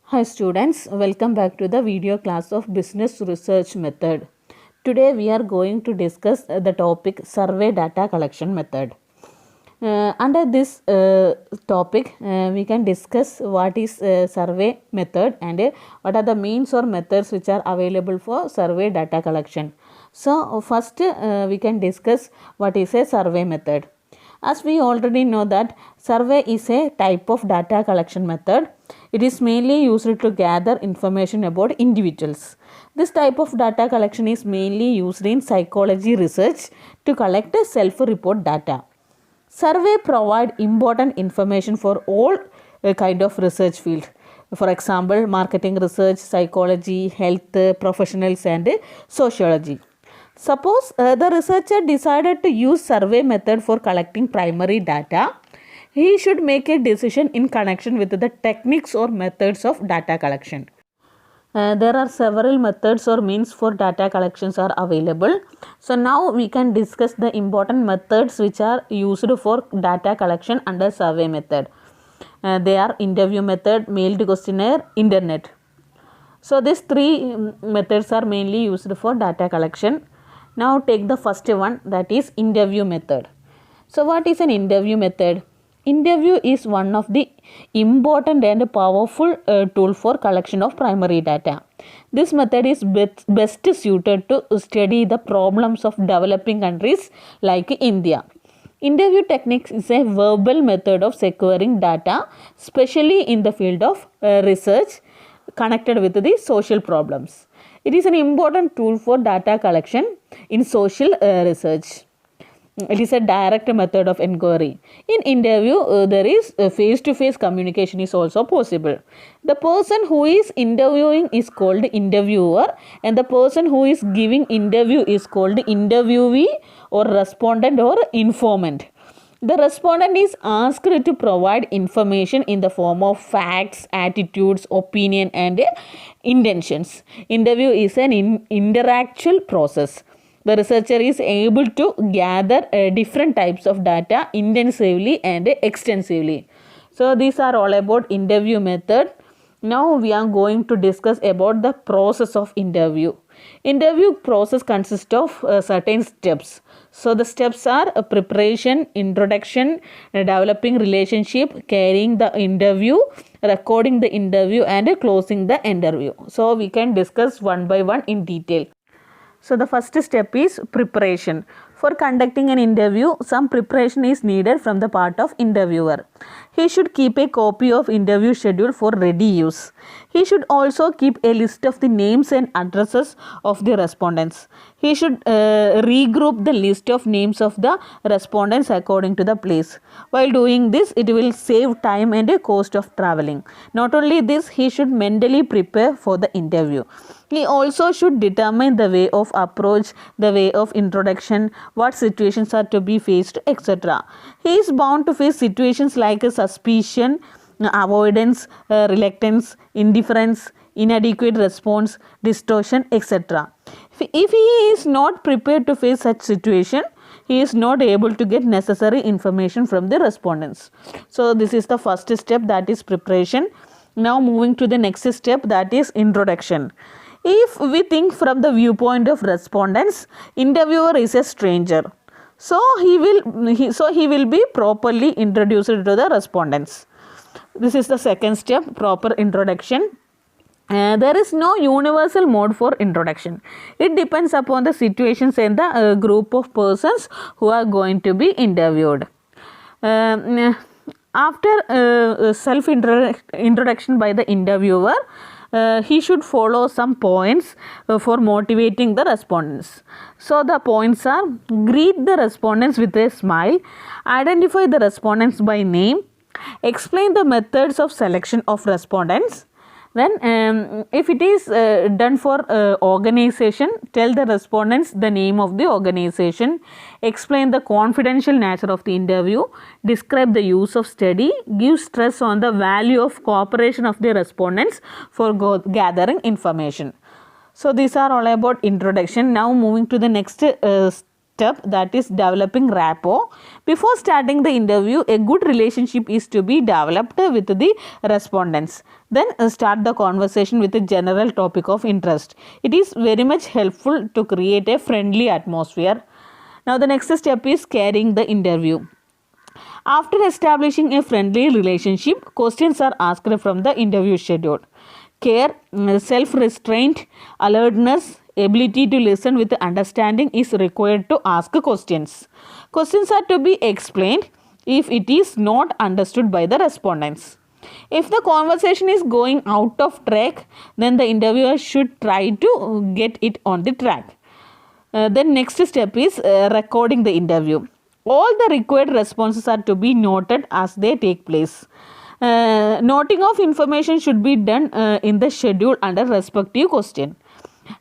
Hi students, welcome back to the video class of Business Research Method. Today we are going to discuss the topic Survey Data Collection Method. Under this topic, we can discuss what is survey method and what are the means or methods which are available for survey data collection. So first we can discuss what is a survey method. As we already know that survey is a type of data collection method. It is mainly used to gather information about individuals. This type of data collection is mainly used in psychology research to collect self-report data. Survey provide important information for all kind of research field. For example, marketing research, psychology, health, professionals and sociology. Suppose the researcher decided to use survey method for collecting primary data. He should make a decision in connection with the techniques or methods of data collection. There are several methods or means for data collections are available. So now we can discuss the important methods which are used for data collection under survey method. They are interview method, mailed questionnaire, internet. So these three methods are mainly used for data collection. Now take the first one, that is interview method. So what is an interview method? Interview is one of the important and powerful tool for collection of primary data. This method is best suited to study the problems of developing countries like India. Interview techniques is a verbal method of securing data, especially in the field of research connected with the social problems. It is an important tool for data collection in social research. It is a direct method of inquiry. In interview, there is face-to-face communication is also possible. The person who is interviewing is called interviewer, and the person who is giving interview is called interviewee or respondent or informant. The respondent is asked to provide information in the form of facts, attitudes, opinion and intentions. Interview is an interactual process. The researcher is able to gather different types of data intensively and extensively. So these are all about interview method. Now we are going to discuss about the process of interview. Interview process consists of certain steps. So the steps are preparation, introduction, developing relationship, carrying the interview, recording the interview and closing the interview. So we can discuss one by one in detail. So the first step is preparation. For conducting an interview, some preparation is needed from the part of interviewer. He should keep a copy of interview schedule for ready use. He should also keep a list of the names and addresses of the respondents. He should regroup the list of names of the respondents according to the place. While doing this, it will save time and a cost of traveling. Not only this, he should mentally prepare for the interview. He also should determine the way of approach, the way of introduction, what situations are to be faced, etc. He is bound to face situations like suspicion, avoidance, reluctance, indifference, inadequate response, distortion, etc. If he is not prepared to face such situation, he is not able to get necessary information from the respondents. So this is the first step, that is preparation. Now moving to the next step, that is introduction. If we think from the viewpoint of respondents, interviewer is a stranger. So he will be properly introduced to the respondents. This is the second step, proper introduction. There is no universal mode for introduction. It depends upon the situations and the group of persons who are going to be interviewed. After self-introduction by the interviewer, he should follow some points for motivating the respondents. So the points are: greet the respondents with a smile, identify the respondents by name, explain the methods of selection of respondents. Then if it is done for organization, tell the respondents the name of the organization, explain the confidential nature of the interview, describe the use of study, give stress on the value of cooperation of the respondents for gathering information. So these are all about introduction. Now moving to the next step, that is developing rapport. Before starting the interview, a good relationship is to be developed with the respondents. Then start the conversation with a general topic of interest. It is very much helpful to create a friendly atmosphere. Now the next step is carrying the interview. After establishing a friendly relationship, questions are asked from the interview schedule. Care, self-restraint, alertness, ability to listen with understanding is required to ask questions. Questions are to be explained if it is not understood by the respondents. If the conversation is going out of track, then the interviewer should try to get it on the track. Then next step is recording the interview. All the required responses are to be noted as they take place. Noting of information should be done in the schedule under respective question.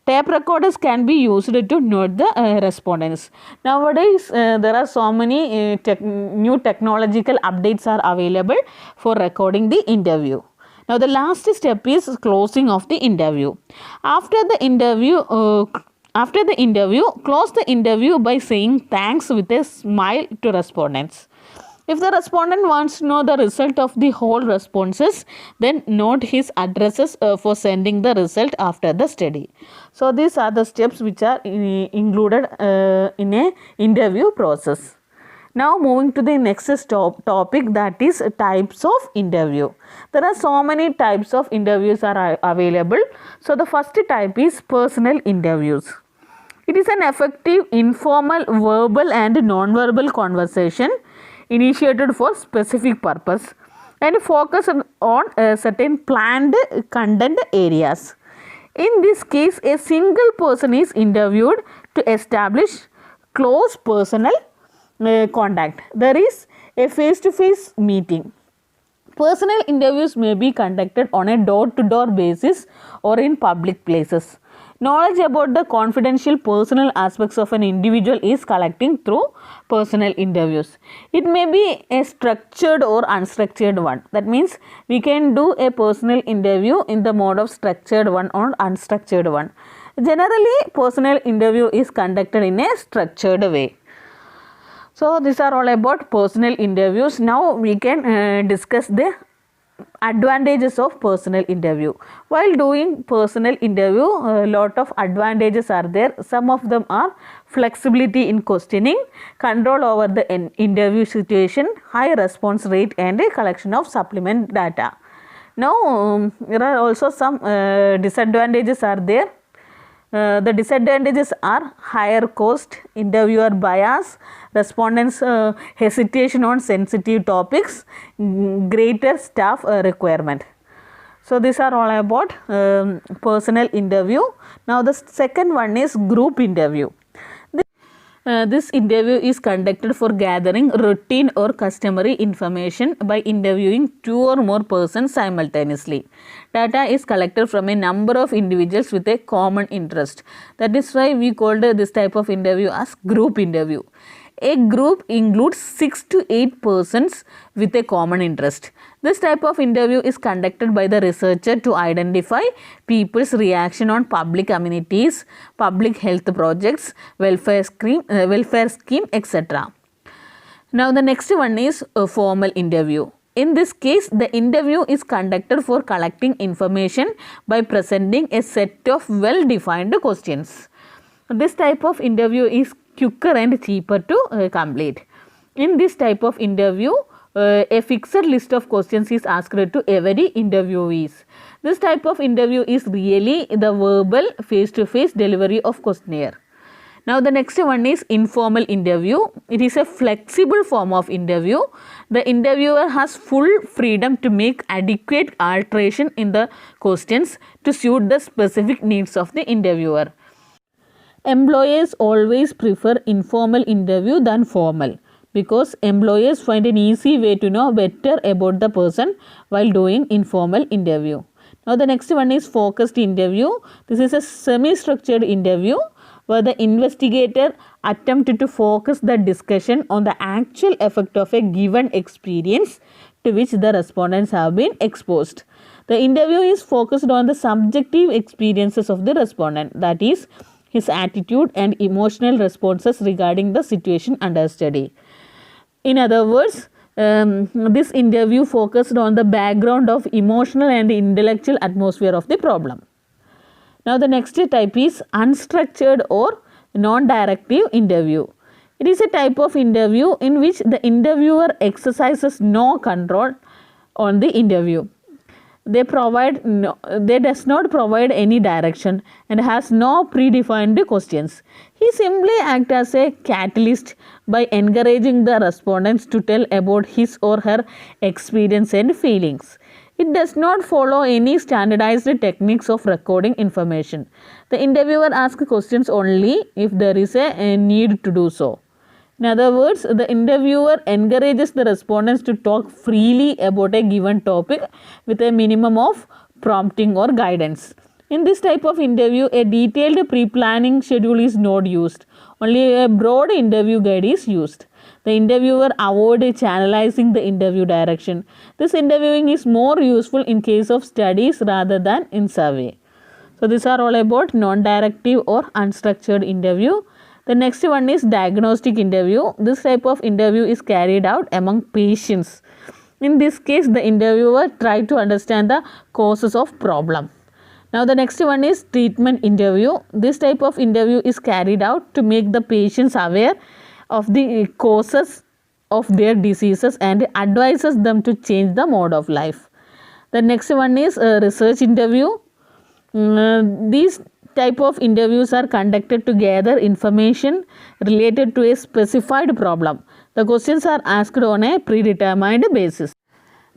Tape recorders can be used to note the respondents. Nowadays, there are so many new technological updates are available for recording the interview. Now, the last step is closing of the interview. After the interview, close the interview by saying thanks with a smile to respondents. If the respondent wants to know the result of the whole responses, then note his addresses for sending the result after the study. So these are the steps which are included in a interview process. Now moving to the next topic, that is types of interview. There are so many types of interviews are available. So the first type is personal interviews. It is an effective, informal, verbal and non-verbal conversation initiated for specific purpose and focus on certain planned content areas. In this case, a single person is interviewed to establish close personal contact. There is a face-to-face meeting. Personal interviews may be conducted on a door-to-door basis or in public places. Knowledge about the confidential personal aspects of an individual is collecting through personal interviews. It may be a structured or unstructured one. That means we can do a personal interview in the mode of structured one or unstructured one. Generally, personal interview is conducted in a structured way. So, these are all about personal interviews. Now, we can discuss the advantages of personal interview. While doing personal interview, a lot of advantages are there. Some of them are flexibility in questioning, control over the interview situation, high response rate and a collection of supplement data. Now, there are also some disadvantages are there. The disadvantages are higher cost, interviewer bias, respondents hesitation on sensitive topics, greater staff requirement. So these are all about personal interview. Now the second one is group interview. This interview is conducted for gathering routine or customary information by interviewing two or more persons simultaneously. Data is collected from a number of individuals with a common interest. That is why we called this type of interview as group interview. A group includes 6 to 8 persons with a common interest. This type of interview is conducted by the researcher to identify people's reaction on public amenities, public health projects, welfare scheme, etc. Now the next one is a formal interview. In this case, the interview is conducted for collecting information by presenting a set of well-defined questions. This type of interview is quicker and cheaper to complete. In this type of interview, a fixed list of questions is asked to every interviewees. This type of interview is really the verbal face-to-face delivery of questionnaire. Now the next one is informal interview. It is a flexible form of interview. The interviewer has full freedom to make adequate alteration in the questions to suit the specific needs of the interviewer. Employers always prefer informal interview than formal because employers find an easy way to know better about the person while doing informal interview. Now the next one is focused interview. This is a semi-structured interview where the investigator attempted to focus the discussion on the actual effect of a given experience to which the respondents have been exposed. The interview is focused on the subjective experiences of the respondent, that is, his attitude and emotional responses regarding the situation under study. In other words, this interview focused on the background of emotional and intellectual atmosphere of the problem. Now the next type is unstructured or non-directive interview. It is a type of interview in which the interviewer exercises no control on the interview. They does not provide any direction and has no predefined questions. He simply acts as a catalyst by encouraging the respondents to tell about his or her experience and feelings. It does not follow any standardized techniques of recording information. The interviewer asks questions only if there is a need to do so. In other words, the interviewer encourages the respondents to talk freely about a given topic with a minimum of prompting or guidance. In this type of interview, a detailed pre-planning schedule is not used. Only a broad interview guide is used. The interviewer avoids channelizing the interview direction. This interviewing is more useful in case of studies rather than in survey. So these are all about non-directive or unstructured interview. The next one is diagnostic interview. This type of interview is carried out among patients. In this case, the interviewer tries to understand the causes of problem. Now the next one is treatment interview. This type of interview is carried out to make the patients aware of the causes of their diseases and advises them to change the mode of life. The next one is research interview. These type of interviews are conducted to gather information related to a specified problem. The questions are asked on a predetermined basis.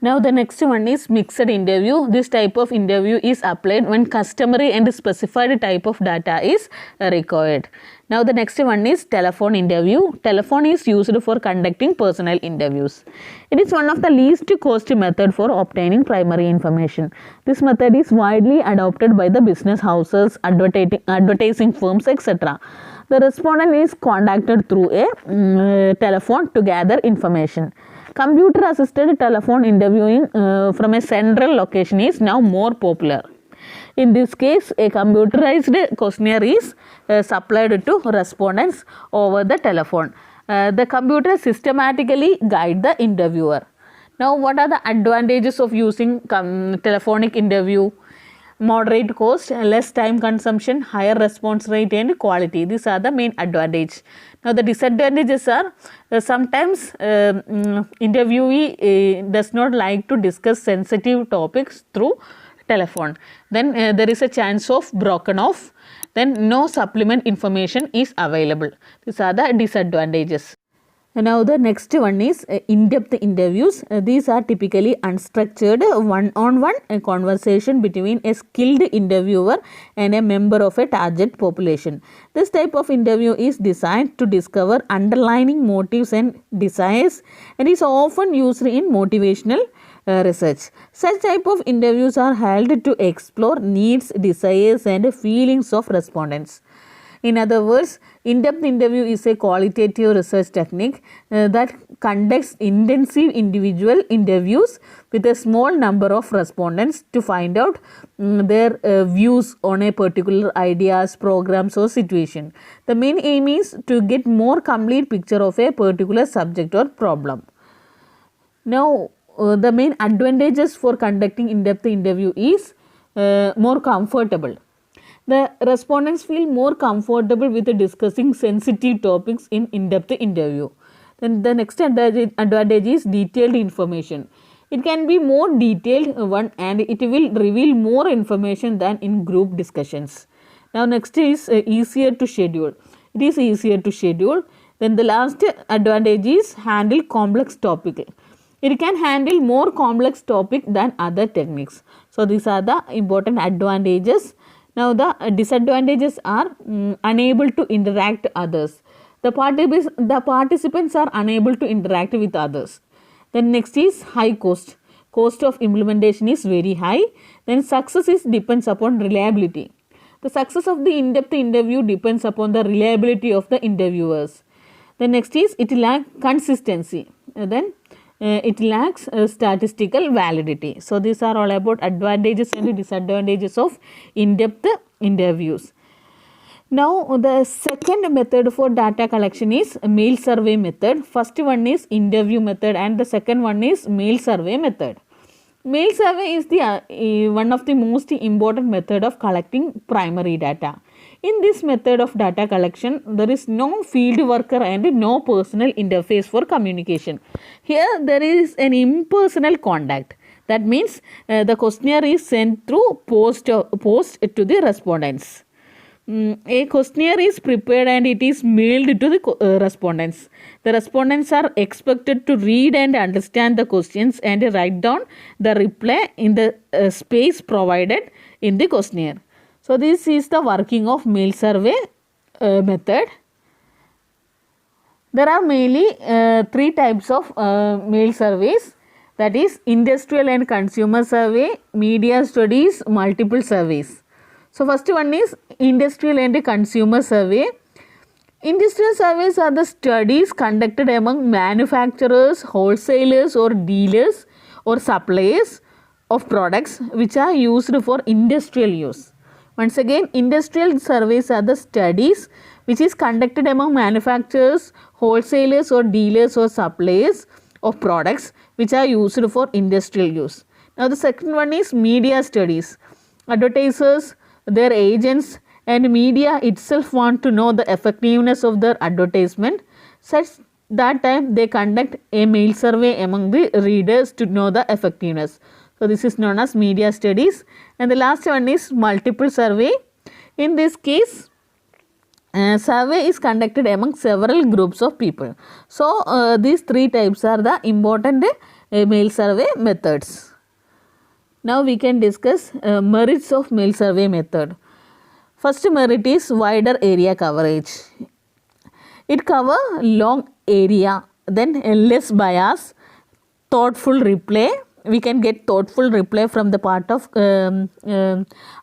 Now the next one is mixed interview. This type of interview is applied when customary and specified type of data is required. Now the next one is telephone interview. Telephone is used for conducting personal interviews. It is one of the least cost method for obtaining primary information. This method is widely adopted by the business houses, advertising firms, etc. The respondent is contacted through a telephone to gather information. Computer assisted telephone interviewing from a central location is now more popular. In this case, a computerized questionnaire is supplied to respondents over the telephone. The computer systematically guides the interviewer. Now, what are the advantages of using telephonic interview? Moderate cost, less time consumption, higher response rate and quality. These are the main advantages. Now the disadvantages are sometimes interviewee does not like to discuss sensitive topics through telephone. Then there is a chance of broken off. Then no supplement information is available. These are the disadvantages. Now the next one is in-depth interviews. These are typically unstructured one-on-one conversation between a skilled interviewer and a member of a target population. This type of interview is designed to discover underlying motives and desires and is often used in motivational research. Such type of interviews are held to explore needs, desires and feelings of respondents. In other words, in-depth interview is a qualitative research technique that conducts intensive individual interviews with a small number of respondents to find out their views on a particular ideas, programs or situation. The main aim is to get more complete picture of a particular subject or problem. Now, the main advantages for conducting in-depth interview is more comfortable. The respondents feel more comfortable with discussing sensitive topics in in-depth interview. Then the next advantage is detailed information. It can be more detailed one and it will reveal more information than in group discussions. Now next is easier to schedule. It is easier to schedule. Then the last advantage is handle complex topic. It can handle more complex topic than other techniques. So these are the important advantages. Now the disadvantages are unable to interact others. The participants are unable to interact with others. Then next is high cost. Cost of implementation is very high. Then success depends upon reliability. The success of the in-depth interview depends upon the reliability of the interviewers. The next is it lacks consistency. Then it lacks statistical validity. So these are all about advantages and disadvantages of in-depth interviews. Now the second method for data collection is mail survey method. First one is interview method and the second one is mail survey method. Mail survey is the one of the most important method of collecting primary data. In this method of data collection, there is no field worker and no personal interface for communication. Here there is an impersonal contact. That means the questionnaire is sent through post to the respondents. A questionnaire is prepared and it is mailed to the respondents. The respondents are expected to read and understand the questions and write down the reply in the space provided in the questionnaire. So, this is the working of mail survey method. There are mainly three types of mail surveys, that is industrial and consumer survey, media studies, multiple surveys. So, first one is industrial and consumer survey. Industrial surveys are the studies conducted among manufacturers, wholesalers or dealers or suppliers of products which are used for industrial use. Once again, industrial surveys are the studies which is conducted among manufacturers, wholesalers or dealers or suppliers of products which are used for industrial use. Now, the second one is media studies. Advertisers, their agents and media itself want to know the effectiveness of their advertisement. Such that time they conduct a mail survey among the readers to know the effectiveness. So, this is known as media studies. And the last one is multiple survey. In this case, survey is conducted among several groups of people. So, these three types are the important mail survey methods. Now, we can discuss merits of mail survey method. First merit is wider area coverage. It covers long area, then less bias, thoughtful reply. We can get thoughtful reply from the part of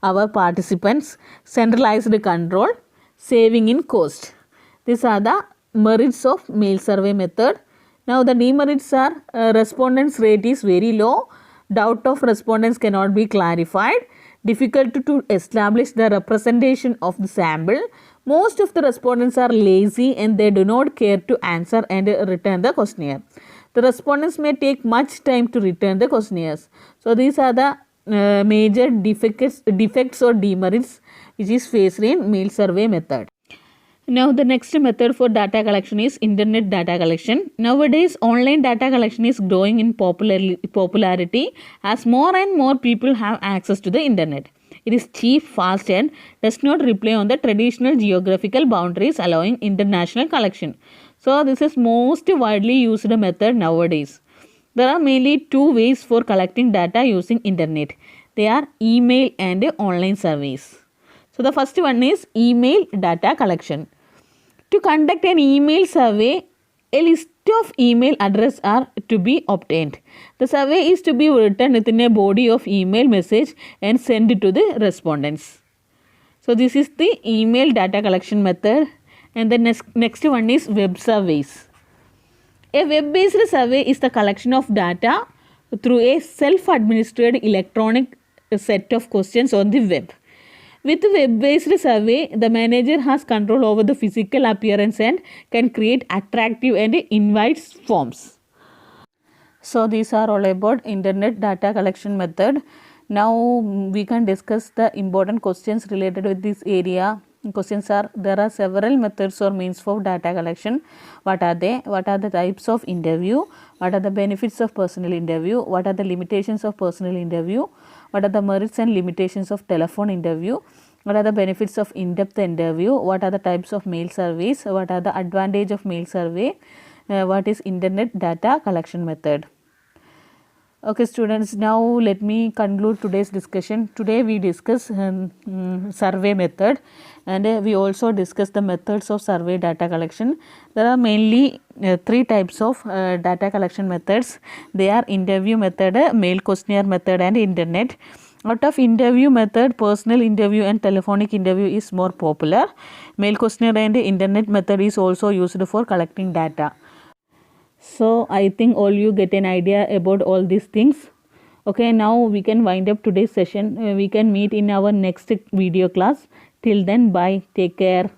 our participants, centralized control, saving in cost. These are the merits of mail survey method. Now, the demerits are respondents rate is very low, doubt of respondents cannot be clarified, difficult to establish the representation of the sample. Most of the respondents are lazy and they do not care to answer and return the questionnaire. The respondents may take much time to return the questionnaires. So, these are the major defects or demerits which is faced in mail survey method. Now, the next method for data collection is internet data collection. Nowadays, online data collection is growing in popularity as more and more people have access to the internet. It is cheap, fast and does not rely on the traditional geographical boundaries, allowing international collection. So, this is most widely used method nowadays. There are mainly two ways for collecting data using internet. They are email and online surveys. So, the first one is email data collection. To conduct an email survey, a list of email addresses are to be obtained. The survey is to be written within a body of email message and sent to the respondents. So, this is the email data collection method. And the next one is web surveys. A web-based survey is the collection of data through a self-administered electronic set of questions on the web. With web-based survey, the manager has control over the physical appearance and can create attractive and invites forms. So, these are all about internet data collection method. Now, we can discuss the important questions related with this area. Questions are, there are several methods or means for data collection. What are they? What are the types of interview? What are the benefits of personal interview? What are the limitations of personal interview? What are the merits and limitations of telephone interview? What are the benefits of in-depth interview? What are the types of mail surveys? What are the advantage of mail survey? What is internet data collection method? Okay students, now let me conclude today's discussion. Today we discuss survey method and we also discuss the methods of survey data collection. There are mainly three types of data collection methods. They are interview method, mail questionnaire method and internet. Out of interview method, personal interview and telephonic interview is more popular. Mail questionnaire and internet method is also used for collecting data. So, I think all you get an idea about all these things. Okay, now we can wind up today's session. We can meet in our next video class. Till then, bye. Take care.